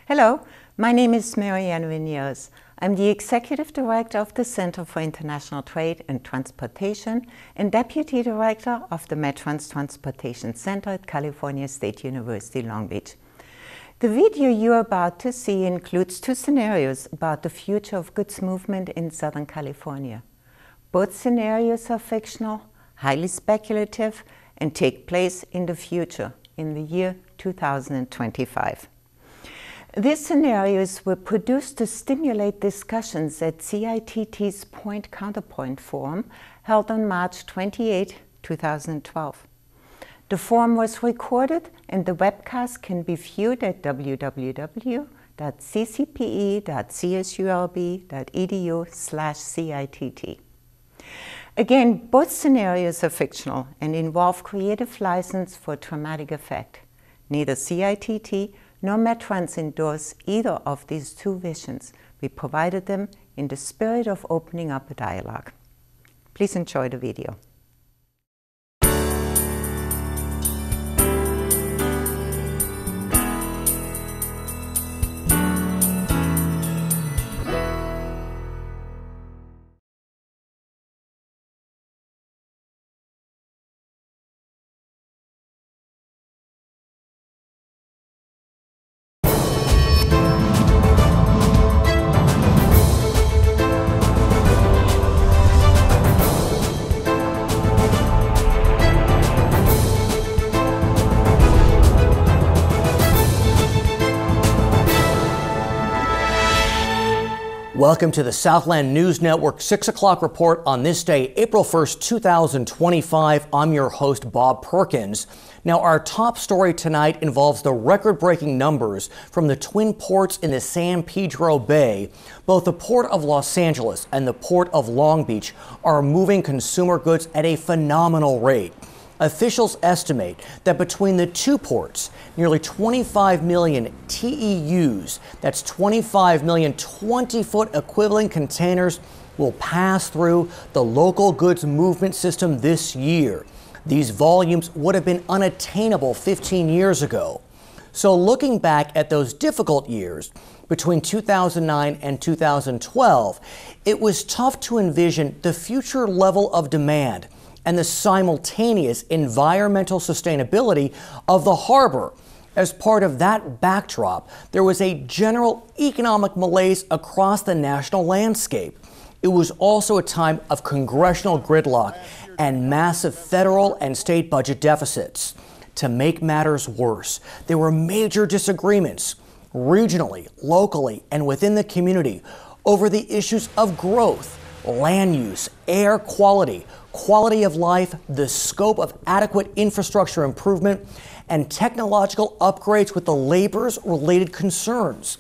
Hello, my name is Marianne Vigneros. I'm the Executive Director of the Center for International Trade and Transportation and Deputy Director of the MedTrans Transportation Center at California State University, Long Beach. The video you're about to see includes two scenarios about the future of goods movement in Southern California. Both scenarios are fictional, highly speculative, and take place in the future, in the year 2025. These scenarios were produced to stimulate discussions at CITT's Point Counterpoint Forum held on March 28, 2012. The forum was recorded and the webcast can be viewed at www.ccpe.csulb.edu/CITT. Again, both scenarios are fictional and involve creative license for dramatic effect. Neither CITT nor MedTrans endorse either of these two visions. We provided them in the spirit of opening up a dialogue. Please enjoy the video. Welcome to the Southland News Network 6 o'clock report on this day, April 1st, 2025. I'm your host, Bob Perkins. Now, our top story tonight involves the record-breaking numbers from the twin ports in the San Pedro Bay. Both the Port of Los Angeles and the Port of Long Beach are moving consumer goods at a phenomenal rate. Officials estimate that between the two ports, nearly 25 million TEUs, that's 25 million 20-foot equivalent containers, will pass through the local goods movement system this year. These volumes would have been unattainable 15 years ago. So looking back at those difficult years, between 2009 and 2012, it was tough to envision the future level of demand and the simultaneous environmental sustainability of the harbor. As part of that backdrop, there was a general economic malaise across the national landscape. It was also a time of congressional gridlock and massive federal and state budget deficits. To make matters worse, there were major disagreements, regionally, locally, and within the community, over the issues of growth, land use, air quality, quality of life, the scope of adequate infrastructure improvement, and technological upgrades with the labor's-related concerns.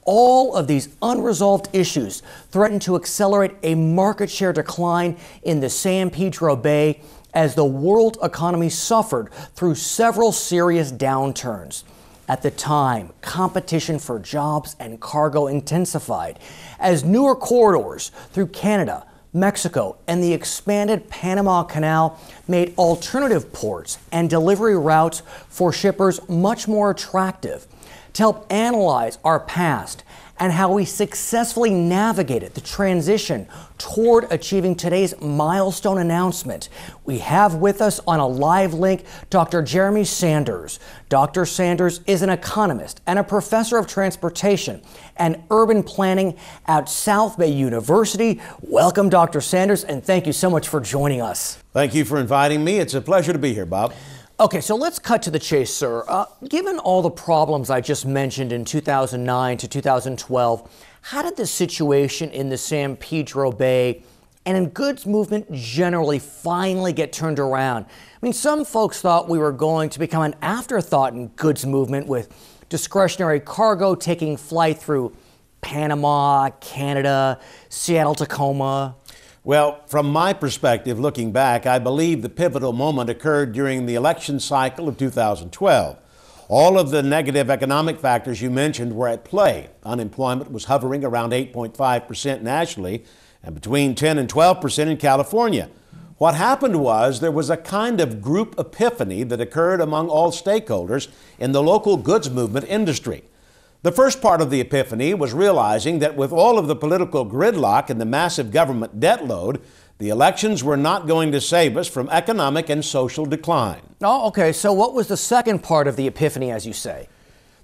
All of these unresolved issues threaten to accelerate a market share decline in the San Pedro Bay as the world economy suffered through several serious downturns. At the time, competition for jobs and cargo intensified as newer corridors through Canada, Mexico, and the expanded Panama Canal made alternative ports and delivery routes for shippers much more attractive. To help analyze our past and how we successfully navigated the transition toward achieving today's milestone announcement, we have with us on a live link Dr. Jeremy Sanders. Dr. Sanders is an economist and a professor of transportation and urban planning at South Bay University. Welcome, Dr. Sanders, and thank you so much for joining us. Thank you for inviting me. It's a pleasure to be here, Bob. Okay, so let's cut to the chase, sir. Given all the problems I just mentioned in 2009 to 2012, how did the situation in the San Pedro Bay and in goods movement generally finally get turned around? I mean, some folks thought we were going to become an afterthought in goods movement with discretionary cargo taking flight through Panama, Canada, Seattle, Tacoma. Well, from my perspective, looking back, I believe the pivotal moment occurred during the election cycle of 2012. All of the negative economic factors you mentioned were at play. Unemployment was hovering around 8.5% nationally and between 10 and 12% in California. What happened was there was a kind of group epiphany that occurred among all stakeholders in the local goods movement industry. The first part of the epiphany was realizing that with all of the political gridlock and the massive government debt load, the elections were not going to save us from economic and social decline. Oh, okay. So what was the second part of the epiphany, as you say?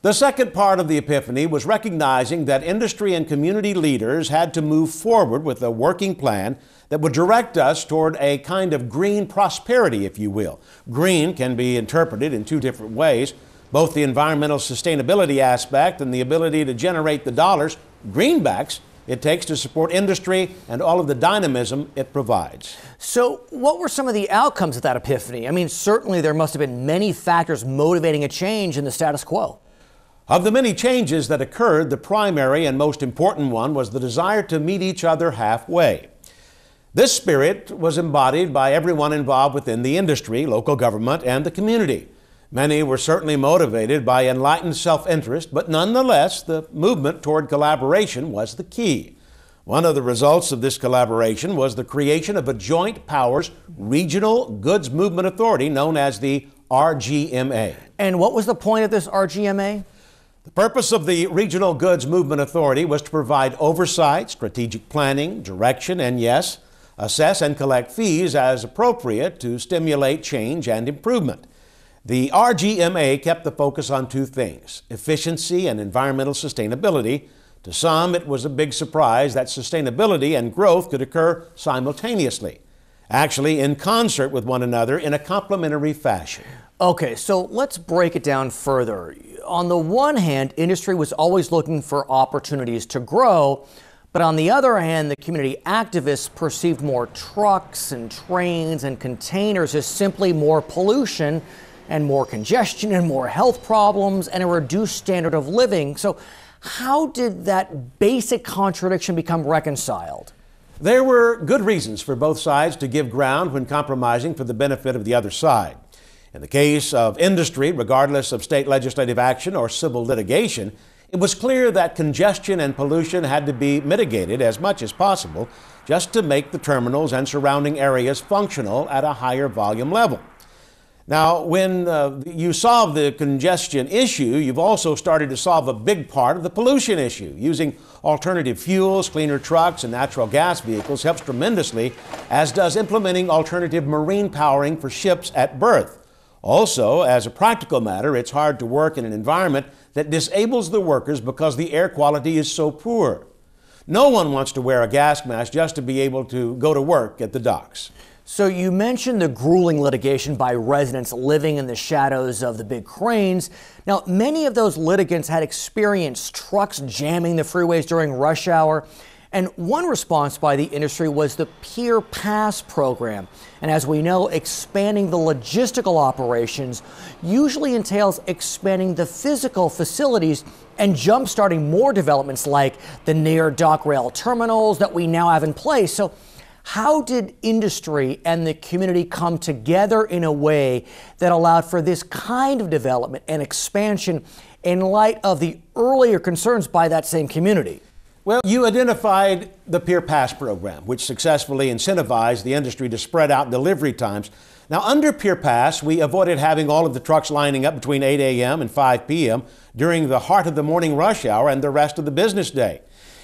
The second part of the epiphany was recognizing that industry and community leaders had to move forward with a working plan that would direct us toward a kind of green prosperity, if you will. Green can be interpreted in two different ways, both the environmental sustainability aspect and the ability to generate the dollars, greenbacks, it takes to support industry and all of the dynamism it provides. So what were some of the outcomes of that epiphany? I mean, certainly there must have been many factors motivating a change in the status quo. Of the many changes that occurred, the primary and most important one was the desire to meet each other halfway. This spirit was embodied by everyone involved within the industry, local government, and the community. Many were certainly motivated by enlightened self-interest, but nonetheless, the movement toward collaboration was the key. One of the results of this collaboration was the creation of a joint powers regional goods movement authority known as the RGMA. And what was the point of this RGMA? The purpose of the Regional Goods Movement Authority was to provide oversight, strategic planning, direction, and yes, assess and collect fees as appropriate to stimulate change and improvement. The RGMA kept the focus on two things, efficiency and environmental sustainability. To some, it was a big surprise that sustainability and growth could occur simultaneously, actually in concert with one another in a complementary fashion. Okay, so let's break it down further. On the one hand, industry was always looking for opportunities to grow, but on the other hand, the community activists perceived more trucks and trains and containers as simply more pollution and more congestion and more health problems and a reduced standard of living. So how did that basic contradiction become reconciled? There were good reasons for both sides to give ground when compromising for the benefit of the other side. In the case of industry, regardless of state legislative action or civil litigation, it was clear that congestion and pollution had to be mitigated as much as possible just to make the terminals and surrounding areas functional at a higher volume level. Now, when you solve the congestion issue, you've also started to solve a big part of the pollution issue. Using alternative fuels, cleaner trucks, and natural gas vehicles helps tremendously, as does implementing alternative marine powering for ships at berth. Also, as a practical matter, it's hard to work in an environment that disables the workers because the air quality is so poor. No one wants to wear a gas mask just to be able to go to work at the docks. So you mentioned the grueling litigation by residents living in the shadows of the big cranes. Now, many of those litigants had experienced trucks jamming the freeways during rush hour. And one response by the industry was the Pier Pass program. And as we know, expanding the logistical operations usually entails expanding the physical facilities and jump-starting more developments like the near dock rail terminals that we now have in place. So how did industry and the community come together in a way that allowed for this kind of development and expansion in light of the earlier concerns by that same community? Well, you identified the Pier Pass program, which successfully incentivized the industry to spread out delivery times. Now, under Pier Pass, we avoided having all of the trucks lining up between 8 a.m. and 5 p.m. during the heart of the morning rush hour and the rest of the business day.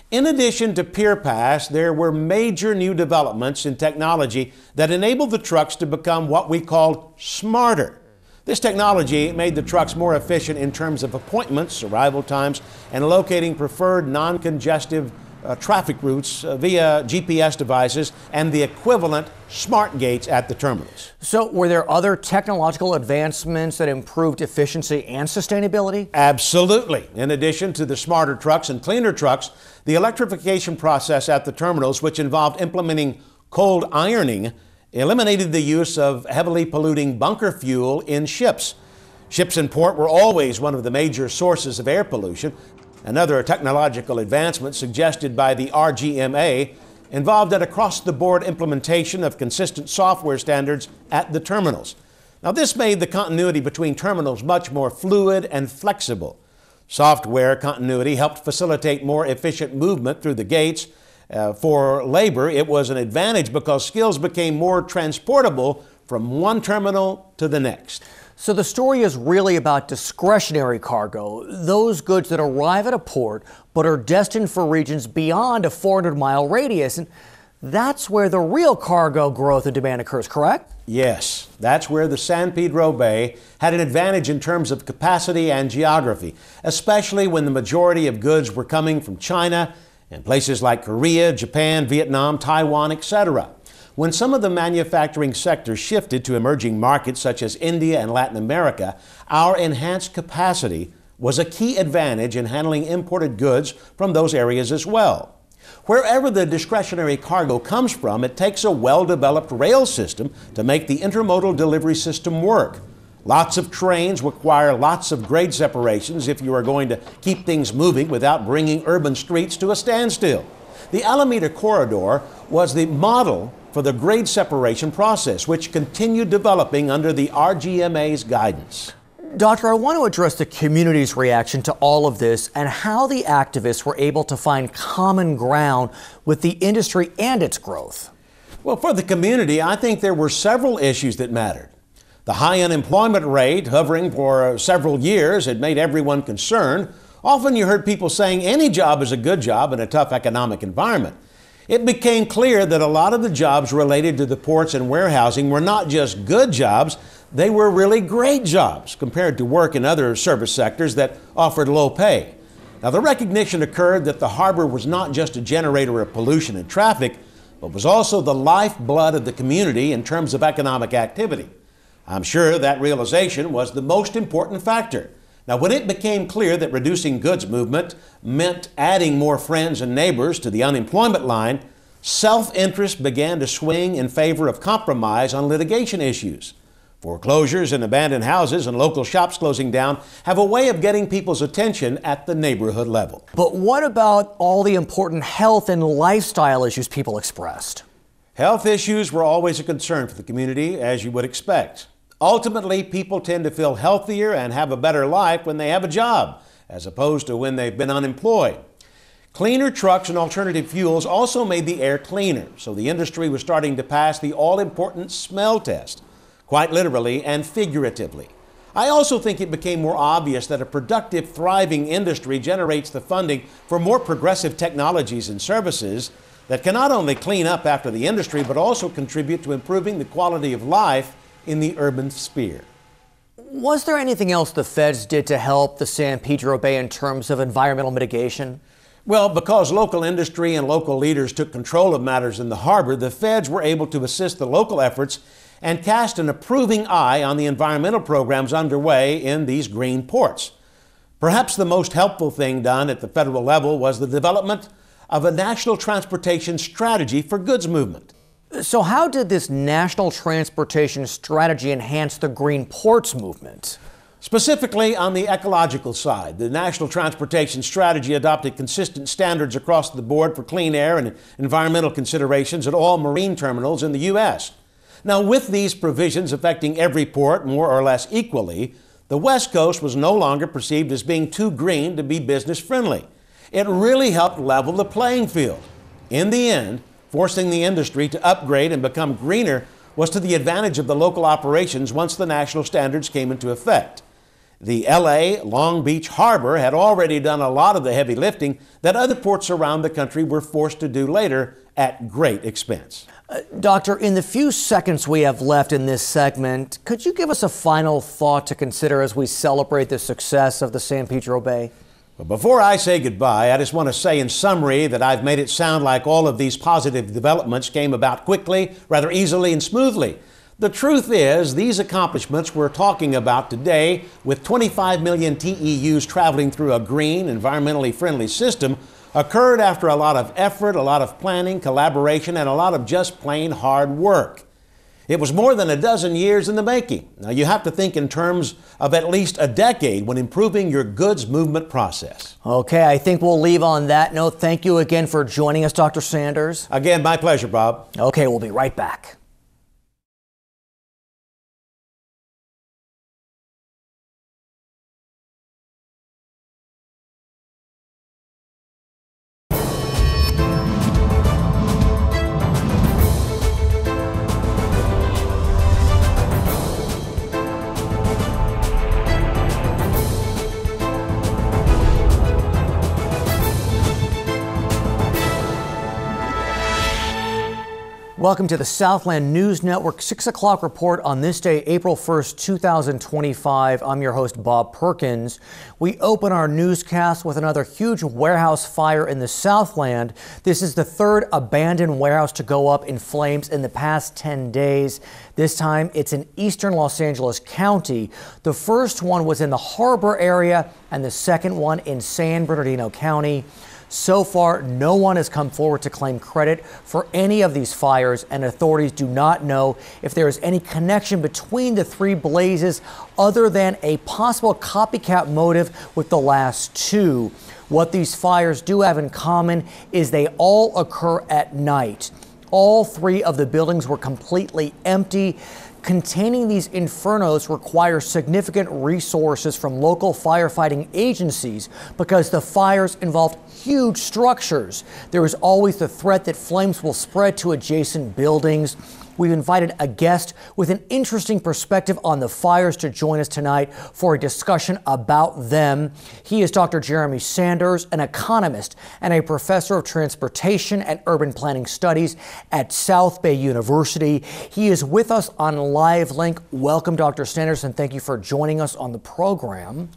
In addition to Pier Pass, there were major new developments in technology that enabled the trucks to become what we called smarter. This technology made the trucks more efficient in terms of appointments, arrival times, and locating preferred non-congestive traffic routes via GPS devices and the equivalent smart gates at the terminals. So were there other technological advancements that improved efficiency and sustainability? Absolutely. In addition to the smarter trucks and cleaner trucks, the electrification process at the terminals, which involved implementing cold ironing, eliminated the use of heavily polluting bunker fuel in ships. Ships in port were always one of the major sources of air pollution. Another technological advancement suggested by the RGMA involved an across-the-board implementation of consistent software standards at the terminals. Now, this made the continuity between terminals much more fluid and flexible. Software continuity helped facilitate more efficient movement through the gates. For labor, it was an advantage because skills became more transportable from one terminal to the next. So the story is really about discretionary cargo, those goods that arrive at a port but are destined for regions beyond a 400-mile radius. And that's where the real cargo growth and demand occurs, correct? Yes, that's where the San Pedro Bay had an advantage in terms of capacity and geography, especially when the majority of goods were coming from China and places like Korea, Japan, Vietnam, Taiwan, etc. When some of the manufacturing sectors shifted to emerging markets such as India and Latin America, our enhanced capacity was a key advantage in handling imported goods from those areas as well. Wherever the discretionary cargo comes from, it takes a well-developed rail system to make the intermodal delivery system work. Lots of trains require lots of grade separations if you are going to keep things moving without bringing urban streets to a standstill. The Alameda Corridor was the model for the grade separation process, which continued developing under the RGMA's guidance. Doctor, I want to address the community's reaction to all of this and how the activists were able to find common ground with the industry and its growth. Well, for the community, I think there were several issues that mattered. The high unemployment rate, hovering for several years, had made everyone concerned. Often you heard people saying any job is a good job in a tough economic environment. It became clear that a lot of the jobs related to the ports and warehousing were not just good jobs, they were really great jobs compared to work in other service sectors that offered low pay. Now, the recognition occurred that the harbor was not just a generator of pollution and traffic, but was also the lifeblood of the community in terms of economic activity. I'm sure that realization was the most important factor. Now, when it became clear that reducing goods movement meant adding more friends and neighbors to the unemployment line, self-interest began to swing in favor of compromise on litigation issues. Foreclosures and abandoned houses and local shops closing down have a way of getting people's attention at the neighborhood level. But what about all the important health and lifestyle issues people expressed? Health issues were always a concern for the community, as you would expect. Ultimately, people tend to feel healthier and have a better life when they have a job, as opposed to when they've been unemployed. Cleaner trucks and alternative fuels also made the air cleaner, so the industry was starting to pass the all-important smell test, quite literally and figuratively. I also think it became more obvious that a productive, thriving industry generates the funding for more progressive technologies and services that can not only clean up after the industry, but also contribute to improving the quality of life in the urban sphere. Was there anything else the feds did to help the San Pedro Bay in terms of environmental mitigation? Well, because local industry and local leaders took control of matters in the harbor, the feds were able to assist the local efforts and cast an approving eye on the environmental programs underway in these green ports. Perhaps the most helpful thing done at the federal level was the development of a national transportation strategy for goods movement. So how did this national transportation strategy enhance the green ports movement? Specifically on the ecological side, the National Transportation Strategy adopted consistent standards across the board for clean air and environmental considerations at all marine terminals in the U.S. Now, with these provisions affecting every port more or less equally, the West Coast was no longer perceived as being too green to be business friendly. It really helped level the playing field. In the end, forcing the industry to upgrade and become greener was to the advantage of the local operations once the national standards came into effect. The LA Long Beach Harbor had already done a lot of the heavy lifting that other ports around the country were forced to do later at great expense. Doctor, in the few seconds we have left in this segment, could you give us a final thought to consider as we celebrate the success of the San Pedro Bay? But before I say goodbye, I just want to say in summary that I've made it sound like all of these positive developments came about quickly, rather easily and smoothly. The truth is, these accomplishments we're talking about today, with 25 million TEUs traveling through a green, environmentally friendly system, occurred after a lot of effort, a lot of planning, collaboration, and a lot of just plain hard work. It was more than a dozen years in the making. Now, you have to think in terms of at least a decade when improving your goods movement process. Okay, I think we'll leave on that note. Thank you again for joining us, Dr. Sanders. Again, my pleasure, Bob. Okay, we'll be right back. Welcome to the Southland News Network 6 o'clock report on this day, April 1st, 2025. I'm your host, Bob Perkins. We open our newscast with another huge warehouse fire in the Southland. This is the third abandoned warehouse to go up in flames in the past 10 days. This time it's in eastern Los Angeles County. The first one was in the harbor area and the second one in San Bernardino County. So far, no one has come forward to claim credit for any of these fires, and authorities do not know if there is any connection between the three blazes other than a possible copycat motive with the last two. What these fires do have in common is they all occur at night. All three of the buildings were completely empty. Containing these infernos requires significant resources from local firefighting agencies because the fires involved huge structures. There is always the threat that flames will spread to adjacent buildings. We've invited a guest with an interesting perspective on the fires to join us tonight for a discussion about them. He is Dr. Jeremy Sanders, an economist and a professor of transportation and urban planning studies at South Bay University. He is with us on Live Link. Welcome, Dr. Sanders, and thank you for joining us on the program.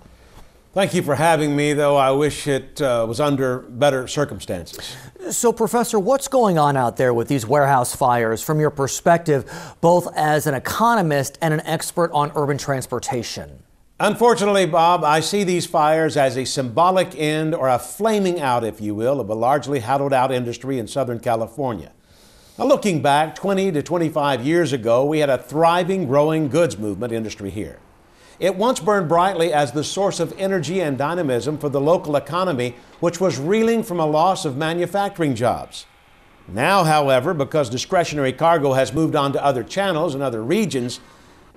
Thank you for having me, though I wish it was under better circumstances. So, Professor, what's going on out there with these warehouse fires from your perspective, both as an economist and an expert on urban transportation? Unfortunately, Bob, I see these fires as a symbolic end, or a flaming out, if you will, of a largely hollowed out industry in Southern California. Now, looking back 20 to 25 years ago, we had a thriving, growing goods movement industry here. It once burned brightly as the source of energy and dynamism for the local economy, which was reeling from a loss of manufacturing jobs. Now, however, because discretionary cargo has moved on to other channels and other regions,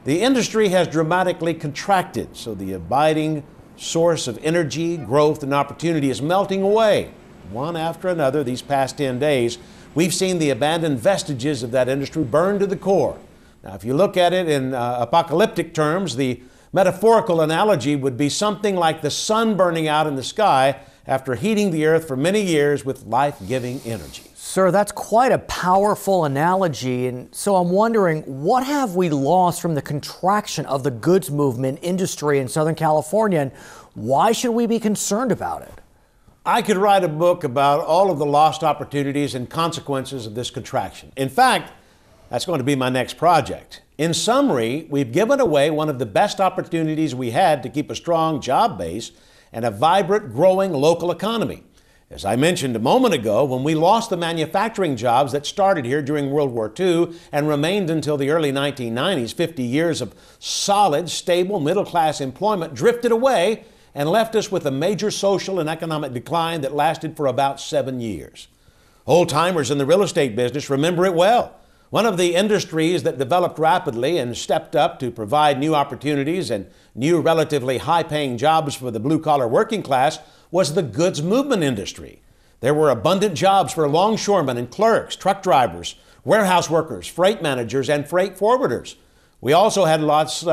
the industry has dramatically contracted, so the abiding source of energy, growth, and opportunity is melting away. One after another, these past 10 days, we've seen the abandoned vestiges of that industry burn to the core. Now, if you look at it in apocalyptic terms, the metaphorical analogy would be something like the sun burning out in the sky after heating the earth for many years with life-giving energy. Sir, that's quite a powerful analogy. And so I'm wondering, what have we lost from the contraction of the goods movement industry in Southern California, and why should we be concerned about it? I could write a book about all of the lost opportunities and consequences of this contraction. In fact, that's going to be my next project. In summary, we've given away one of the best opportunities we had to keep a strong job base and a vibrant, growing local economy. As I mentioned a moment ago, when we lost the manufacturing jobs that started here during World War II and remained until the early 1990s, 50 years of solid, stable, middle-class employment drifted away and left us with a major social and economic decline that lasted for about 7 years. Old-timers in the real estate business remember it well. One of the industries that developed rapidly and stepped up to provide new opportunities and new relatively high-paying jobs for the blue-collar working class was the goods movement industry. There were abundant jobs for longshoremen and clerks, truck drivers, warehouse workers, freight managers, and freight forwarders. We also had lots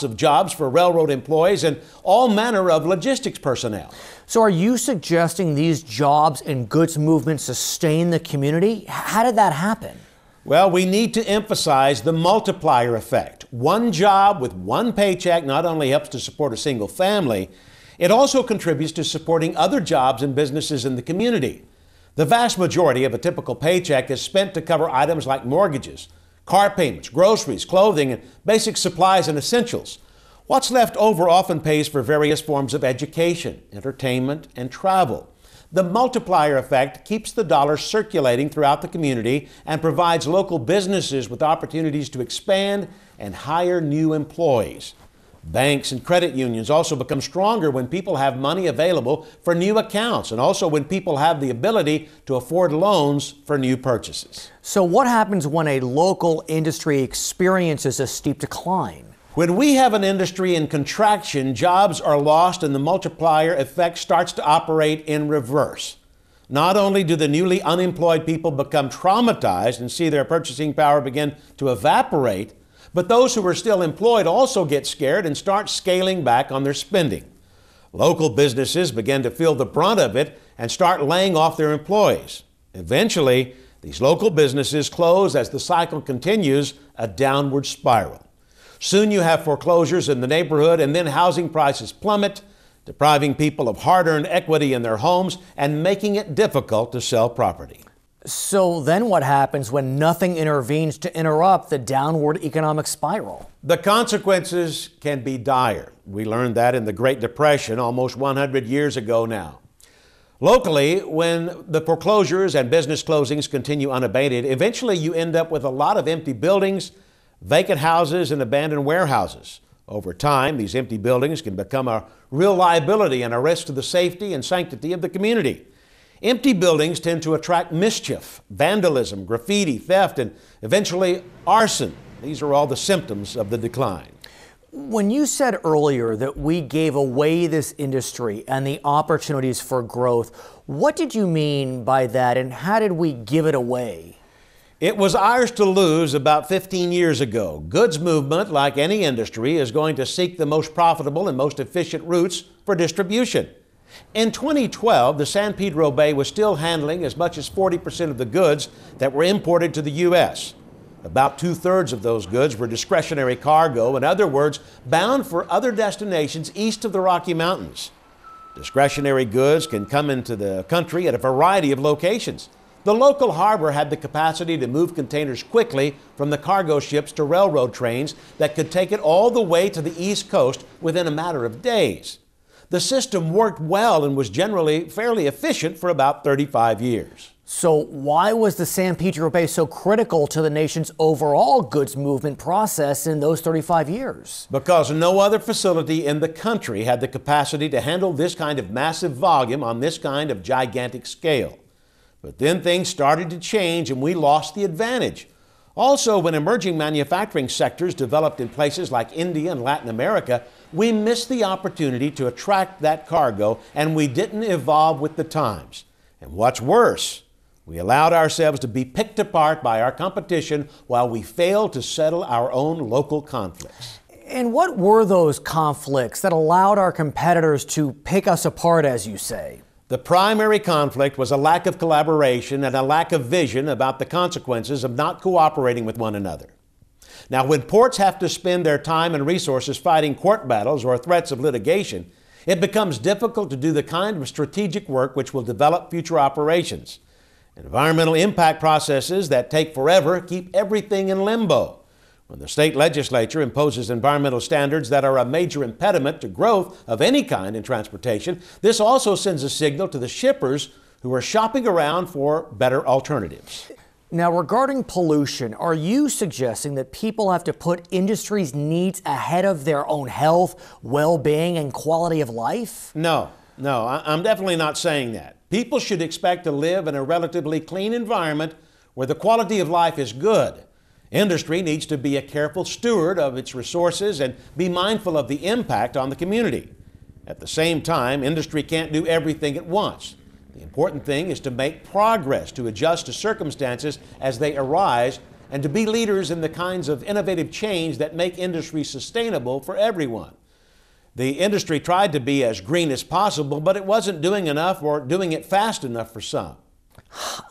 of jobs for railroad employees and all manner of logistics personnel. So are you suggesting these jobs and goods movement sustain the community? How did that happen? Well, we need to emphasize the multiplier effect. One job with one paycheck not only helps to support a single family, it also contributes to supporting other jobs and businesses in the community. The vast majority of a typical paycheck is spent to cover items like mortgages, car payments, groceries, clothing, and basic supplies and essentials. What's left over often pays for various forms of education, entertainment, and travel. The multiplier effect keeps the dollar circulating throughout the community and provides local businesses with opportunities to expand and hire new employees. Banks and credit unions also become stronger when people have money available for new accounts and also when people have the ability to afford loans for new purchases. So what happens when a local industry experiences a steep decline? When we have an industry in contraction, jobs are lost and the multiplier effect starts to operate in reverse. Not only do the newly unemployed people become traumatized and see their purchasing power begin to evaporate, but those who are still employed also get scared and start scaling back on their spending. Local businesses begin to feel the brunt of it and start laying off their employees. Eventually, These local businesses close as the cycle continues, a downward spiral. Soon you have foreclosures in the neighborhood, and then housing prices plummet, depriving people of hard-earned equity in their homes and making it difficult to sell property. So then what happens when nothing intervenes to interrupt the downward economic spiral? The consequences can be dire. We learned that in the Great Depression almost 100 years ago now. Locally, when the foreclosures and business closings continue unabated, eventually you end up with a lot of empty buildings, vacant houses, and abandoned warehouses. Over time, these empty buildings can become a real liability and a risk to the safety and sanctity of the community. Empty buildings tend to attract mischief, vandalism, graffiti, theft, and eventually arson. These are all the symptoms of the decline. When you said earlier that we gave away this industry and the opportunities for growth, what did you mean by that, and how did we give it away? It was ours to lose about 15 years ago. Goods movement, like any industry, is going to seek the most profitable and most efficient routes for distribution. In 2012, the San Pedro Bay was still handling as much as 40% of the goods that were imported to the U.S. About 2/3 of those goods were discretionary cargo, in other words, bound for other destinations east of the Rocky Mountains. Discretionary goods can come into the country at a variety of locations. The local harbor had the capacity to move containers quickly from the cargo ships to railroad trains that could take it all the way to the East Coast within a matter of days. The system worked well and was generally fairly efficient for about 35 years. So why was the San Pedro Bay so critical to the nation's overall goods movement process in those 35 years? Because no other facility in the country had the capacity to handle this kind of massive volume on this kind of gigantic scale. But then things started to change and we lost the advantage. Also, when emerging manufacturing sectors developed in places like India and Latin America, we missed the opportunity to attract that cargo, and we didn't evolve with the times. And what's worse, we allowed ourselves to be picked apart by our competition while we failed to settle our own local conflicts. And what were those conflicts that allowed our competitors to pick us apart, as you say? The primary conflict was a lack of collaboration and a lack of vision about the consequences of not cooperating with one another. Now, when ports have to spend their time and resources fighting court battles or threats of litigation, it becomes difficult to do the kind of strategic work which will develop future operations. Environmental impact processes that take forever keep everything in limbo. When the state legislature imposes environmental standards that are a major impediment to growth of any kind in transportation, this also sends a signal to the shippers who are shopping around for better alternatives. Now, regarding pollution, are you suggesting that people have to put industry's needs ahead of their own health, well-being, and quality of life? No, I'm definitely not saying that. People should expect to live in a relatively clean environment where the quality of life is good. Industry needs to be a careful steward of its resources and be mindful of the impact on the community. At the same time, industry can't do everything at once. The important thing is to make progress, to adjust to circumstances as they arise, and to be leaders in the kinds of innovative change that make industry sustainable for everyone. The industry tried to be as green as possible, but it wasn't doing enough or doing it fast enough for some.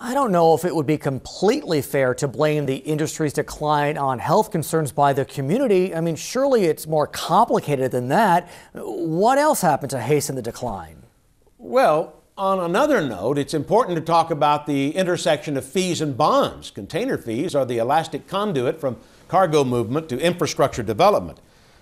I don't know if it would be completely fair to blame the industry's decline on health concerns by the community. I mean, surely it's more complicated than that. What else happened to hasten the decline? Well, on another note, it's important to talk about the intersection of fees and bonds. Container fees are the elastic conduit from cargo movement to infrastructure development.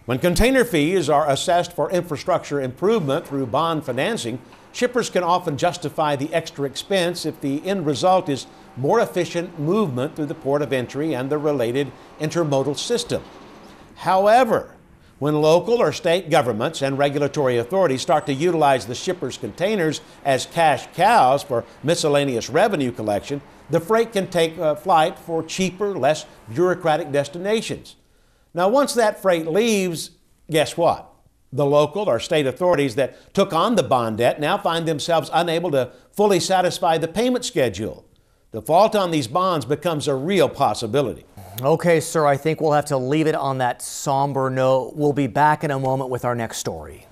When container fees are assessed for infrastructure improvement through bond financing, shippers can often justify the extra expense if the end result is more efficient movement through the port of entry and the related intermodal system. However, when local or state governments and regulatory authorities start to utilize the shippers' containers as cash cows for miscellaneous revenue collection, the freight can take flight for cheaper, less bureaucratic destinations. Now, once that freight leaves, guess what? The local or state authorities that took on the bond debt now find themselves unable to fully satisfy the payment schedule. Default on these bonds becomes a real possibility. Okay, sir, I think we'll have to leave it on that somber note. We'll be back in a moment with our next story.